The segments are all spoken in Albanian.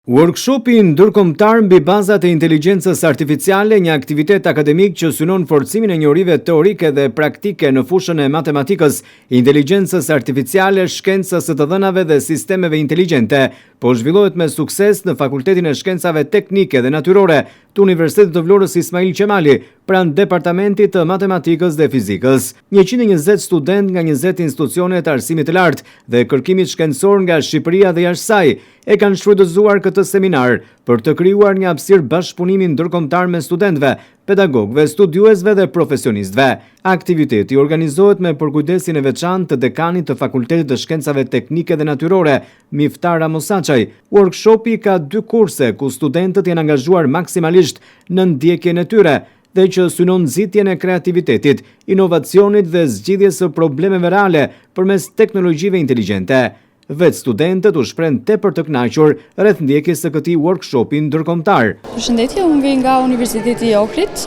Workshopi ndërkombëtar mbi bazat e inteligjencës artificiale, një aktivitet akademik që synon forcimin e njohurive teorike dhe praktike në fushën e matematikës, inteligjencës artificiale, shkencës së të dhënave dhe sistemeve inteligjente, po zhvillohet me sukses në Fakultetin e Shkencave Teknike dhe Natyrore të Universitetit të Vlorës Ismail Qemali, pranë Departamentit të Matematikës dhe Fizikës. 120 student nga 20 institucione të arsimit të lartë dhe kërkimit shkencor nga Shqipëria dhe jashtë saj e kanë shfrytëzuar këtë seminar për të krijuar një hapësirë bashkëpunimi ndërkombëtar me studentëve, pedagogëve, studiuesve dhe profesionistëve. Aktiviteti organizohet me përkujdesin e veçantë të dekanit të Fakultetit të Shkencave Teknike dhe Natyrore, Miftar Ramosaçaj. Workshopi ka 2 kurse ku studentët janë angazhuar maksimalisht në ndjekjen e tyre dhe që synon nxitjen e kreativitetit, inovacionit dhe zgjidhjes së problemeve reale përmes teknologjive inteligjente. Vetë studentët u shprehen tepër të kënaqur rreth ndjekjes së këtij workshopi ndërkombëtar. Përshëndetje, unë vi nga Universiteti i Ohrit,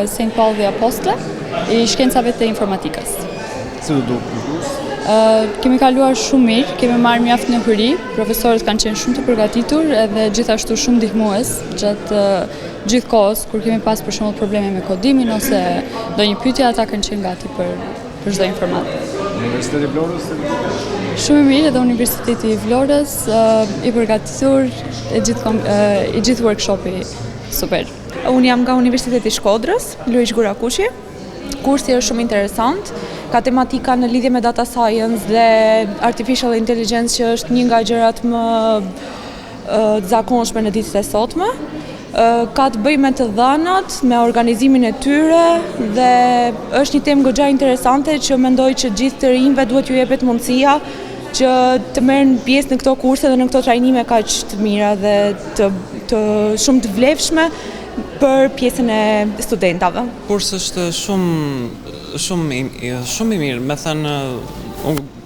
St. Paul the Apostle, i shkencave të informatikës. Si do duket kurs? Kemi kaluar shumë mirë, kemi marrë mjaft njohuri, profesorët kanë qenë shumë të përgatitur edhe gjithashtu shumë ndihmues gjatë gjithë kohës kur kemi pas për shembull probleme me kodimin ose ndonjë pyetje, ata kanë qenë gati për çdo informatë. Universiteti i Vlorës Shumë mirë, edhe Universiteti i Vlorës i përgatitur i gjithë workshopi super. Unë jam nga Universiteti i Shkodrës, Luish Gurakushi. Kursi është shumë interesant, ka tematika në lidhje me data science dhe artificial intelligence që është një nga gjërat më zakonshme në ditët e sotme. Ka të bëjë me të dhënat, me organizimin e tyre dhe është një temë goxha interesante që mendoj që gjithë të rinjve duhet ju jepet mundësia që të merren pjesë në këto kurse dhe në këto trajnime kaq të mira dhe të shumë të vlefshme për pjesën e studentave. Kursi është shumë i mirë, me thënë,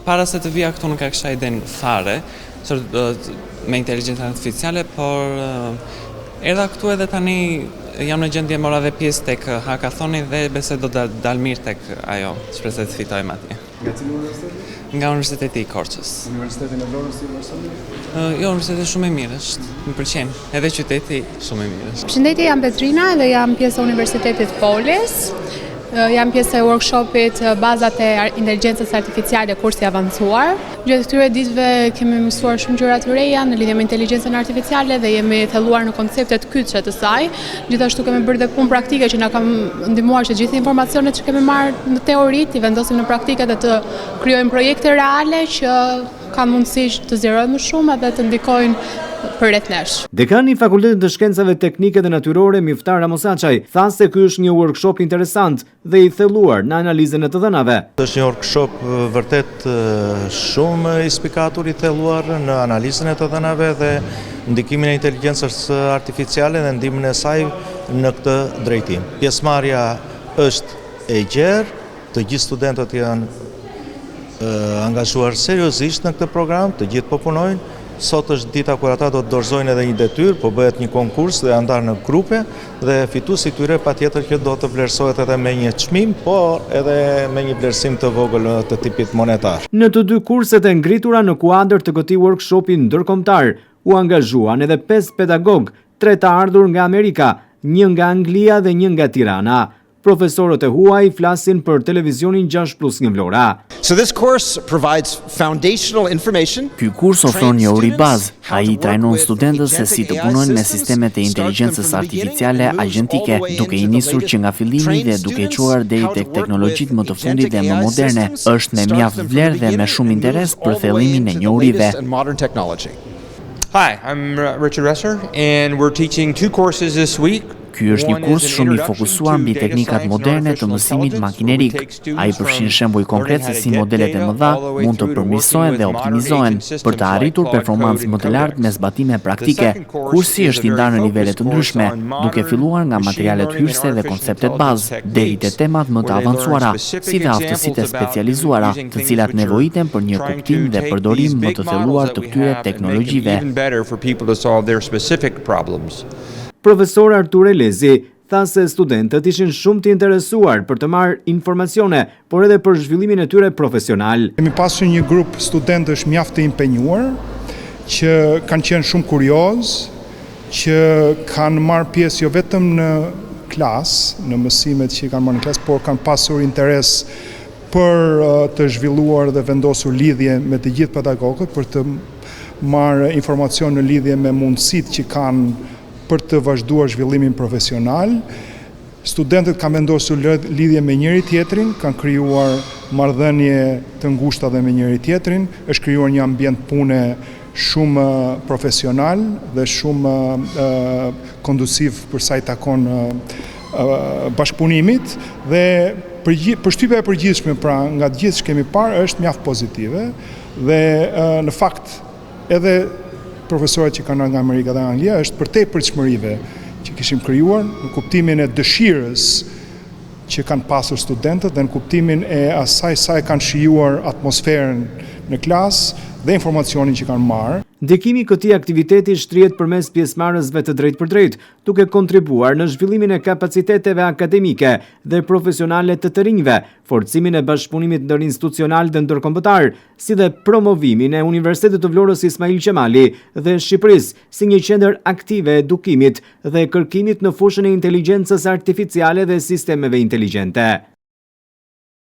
para se të vija këtu nuk e kisha idenë fare me inteligjencën artificiale, por erdha këtu edhe tani jam në gjendje mora dhe pjesë tek hackathoni dhe besoj do dal mirë tek ajo, shpresoj të fitojmë atje. Nga cili universitet? Nga Universiteti i Korçës. Universitetin e Vlorës si universitet? Jo, universiteti shumë i mirë është, më pëlqen, edhe qyteti shumë i mirë është. Përshëndetje, jam Petrina dhe jam pjesë e Universitetit Polis. Jam pjesë e workshopit bazat e inteligjencës artificiale, kursi avancuar. Gjatë këtyre ditëve kemi mësuar shumë gjëra të reja në lidhje me inteligjencën artificiale dhe jemi thelluar në konceptet kyçe të saj. Gjithashtu kemi bërë dhe punë praktike që na ka ndihmuar që gjithë informacionet që kemi marrë në teori të vendosim në praktike dhe të krijojmë projekte reale që kanë mundësi të zgjerojnë më shumë edhe të ndikojnë për rreth nesh. Dekani i Fakultetit të Shkencave Teknike dhe Natyrore, Miftar Ramosaçaj, tha se ky është një workshop interesant dhe i thelluar në analizën e të dhënave. Është një workshop vërtet shumë i spikatur, i thelluar në analizën e të dhënave dhe ndikimin e inteligjencës artificiale dhe ndihmën e saj në këtë drejtim. Pjesëmarrja është e gjerë, të gjithë studentët janë angazhuar seriozisht në këtë program, të gjithë po punojnë. Sot është dita kur ata do të dorëzojnë edhe një detyrë, po bëhet një konkurs dhe janë ndarë në grupe dhe fituesi i tyre patjetër që do të vlerësohet edhe me një çmim, por edhe me një vlerësim të vogël të tipit monetar. Në të 2 kurset e ngritura në kuadër të këtij workshopi ndërkombëtar, u angazhuan edhe 5 pedagog, 3 të ardhur nga Amerika, 1 nga Anglia dhe 1 nga Tirana. Profesorët e huaj flasin për televizionin 6+ Vlora. Ky kurs ofron një uri bazë. Ai trajnon studentët se si të punojnë me sistemet e inteligjencës artificiale agjentike, duke i nisur që nga fillimi dhe duke çuar deri tek teknologjitë më të fundit dhe më moderne. Është me mjaft vlerë dhe me shumë interes për thellimin e njohurive. Hi, I'm Richard Resser and we're teaching 2 courses this week. Ky është një kurs shumë i fokusuar mbi teknikat moderne të mësimit makinerik. Ai përfshin shembuj konkret se si modelet e mëdha mund të përmirësohen dhe optimizohen për të arritur performancë më të lartë me zbatime praktike. Kursi është i ndarë në nivele të ndryshme, duke filluar nga materialet hyrëse dhe konceptet bazë, deri te temat më të avancuara, si dhe aftësitë e specializuara, të cilat nevojiten për një kuptim dhe përdorim më të thelluar të këtyre teknologjive. Profesor Artur Elezi tha se studentët ishin shumë të interesuar për të marrë informacione, por edhe për zhvillimin e tyre profesional. Kemi pasur një grup studentësh mjaft të impenjuar, që kanë qenë shumë kurioz, që kanë marrë pjesë jo vetëm në klasë, në mësimet që kanë marrë në klasë, por kanë pasur interes për të zhvilluar dhe vendosur lidhje me të gjithë pedagogët, për të marrë informacion në lidhje me mundësitë që kanë për të vazhduar zhvillimin profesional. Studentët kanë vendosur lidhje me njëri tjetrin, kanë krijuar marrëdhënie të ngushta dhe me njëri tjetrin, është krijuar një ambient pune shumë profesional dhe shumë kondusiv për sa i takon bashkëpunimit, dhe përshtypja e përgjithshme pra nga të gjithë që kemi parë është mjaft pozitive, dhe në fakt edhe profesorët që kanë nga Amerika dhe Anglia është për te pritshmërive që kishim krijuar, në kuptimin e dëshirës që kanë pasur studentët dhe në kuptimin e asaj sa e kanë shijuar atmosferën në klasë dhe informacionin që kanë marrë. Ndikimi i këtij aktiviteti shtrihet përmes pjesëmarrësve të drejtë, duke kontribuar në zhvillimin e kapaciteteve akademike dhe profesionale të rinjve, forcimin e bashkëpunimit ndërinstitucional dhe ndërkombëtar, si dhe promovimin e Universitetit të Vlorës Ismail Qemali dhe Shqipërisë si një qendër aktive e edukimit dhe kërkimit në fushën e inteligjencës artificiale dhe sistemeve inteligjente.